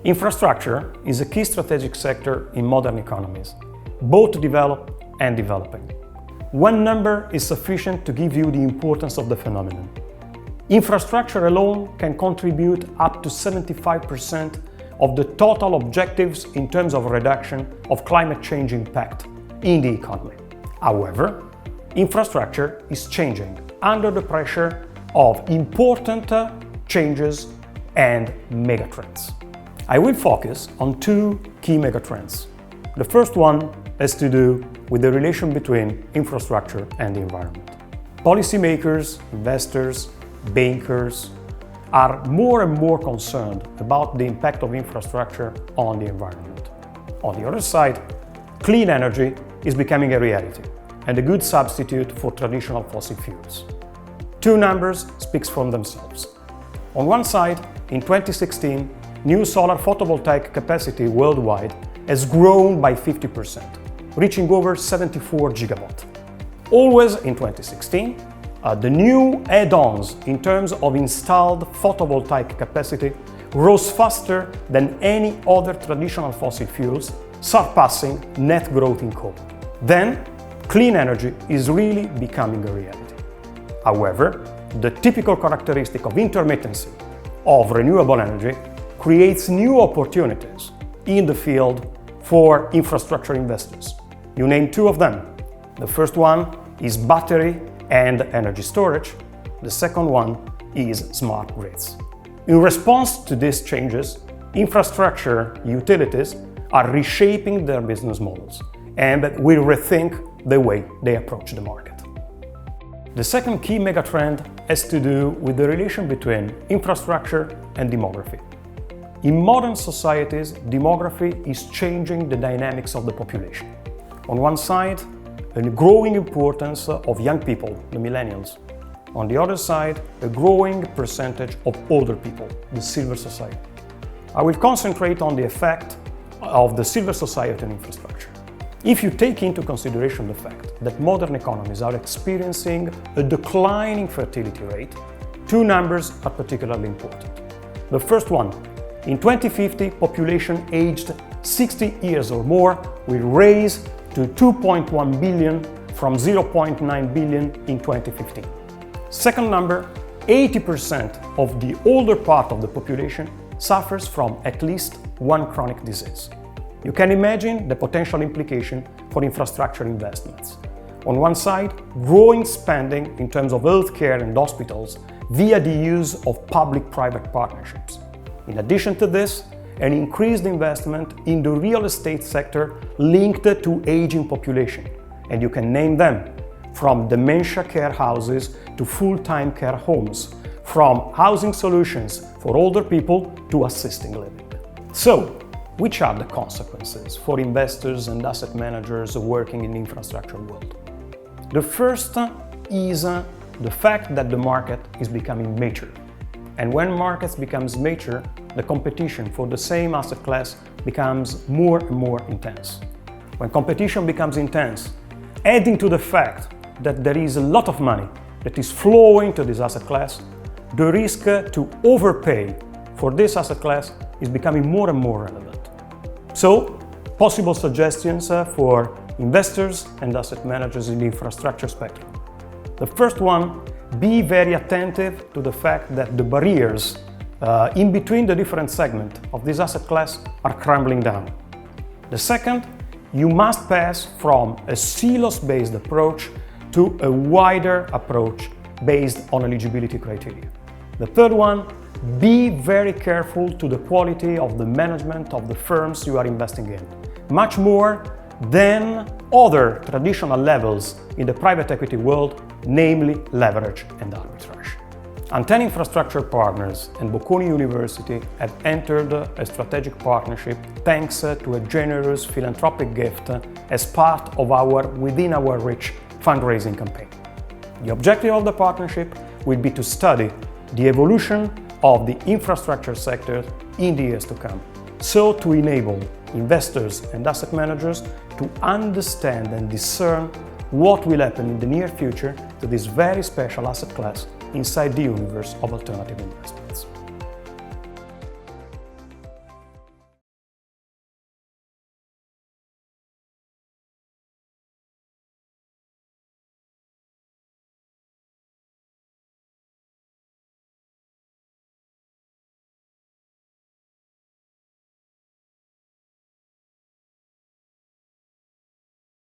Infrastructure is a key strategic sector in modern economies, both developed and developing. One number is sufficient to give you the importance of the phenomenon. Infrastructure alone can contribute up to 75% of the total objectives in terms of reduction of climate change impact in the economy. However, infrastructure is changing under the pressure of important changes and megatrends. I will focus on two key megatrends. The first one has to do with the relation between infrastructure and the environment. Policymakers, investors, bankers are more and more concerned about the impact of infrastructure on the environment. On the other side, clean energy is becoming a reality and a good substitute for traditional fossil fuels. Two numbers speak for themselves. On one side, in 2016, new solar photovoltaic capacity worldwide has grown by 50%, reaching over 74 gigawatts. Always in 2016, the new add-ons in terms of installed photovoltaic capacity rose faster than any other traditional fossil fuels, surpassing net growth in coal. Then, clean energy is really becoming a reality. However, the typical characteristic of intermittency of renewable energy creates new opportunities in the field for infrastructure investors. You name two of them. The first one is battery and energy storage. The second one is smart grids. In response to these changes, infrastructure utilities are reshaping their business models and will rethink the way they approach the market. The second key megatrend has to do with the relation between infrastructure and demography. In modern societies, demography is changing the dynamics of the population. On one side, a growing importance of young people, the millennials. On the other side, a growing percentage of older people, the silver society. I will concentrate on the effect of the silver society on infrastructure. If you take into consideration the fact that modern economies are experiencing a declining fertility rate, two numbers are particularly important. The first one, in 2050, population aged 60 years or more will raise to 2.1 billion from 0.9 billion in 2015. Second number, 80% of the older part of the population suffers from at least one chronic disease. You can imagine the potential implication for infrastructure investments. On one side, growing spending in terms of healthcare and hospitals via the use of public-private partnerships. In addition to this, an increased investment in the real estate sector linked to aging population, and you can name them, from dementia care houses to full-time care homes, from housing solutions for older people to assisted living. So, which are the consequences for investors and asset managers working in the infrastructure world? The first is the fact that the market is becoming mature. And when markets becomes mature, the competition for the same asset class becomes more and more intense. When competition becomes intense, adding to the fact that there is a lot of money that is flowing to this asset class, the risk to overpay for this asset class is becoming more and more relevant. So, possible suggestions for investors and asset managers in the infrastructure spectrum. The first one, be very attentive to the fact that the barriers in between the different segments of this asset class are crumbling down. The second, you must pass from a silos-based approach to a wider approach based on eligibility criteria. The third one, be very careful to the quality of the management of the firms you are investing in, much more than other traditional levels in the private equity world, namely leverage and arbitrage. Anten Infrastructure Partners and Bocconi University have entered a strategic partnership thanks to a generous philanthropic gift as part of our Within Our Reach fundraising campaign. The objective of the partnership will be to study the evolution of the infrastructure sector in the years to come, so to enable investors and asset managers to understand and discern what will happen in the near future to this very special asset class inside the universe of alternative investments.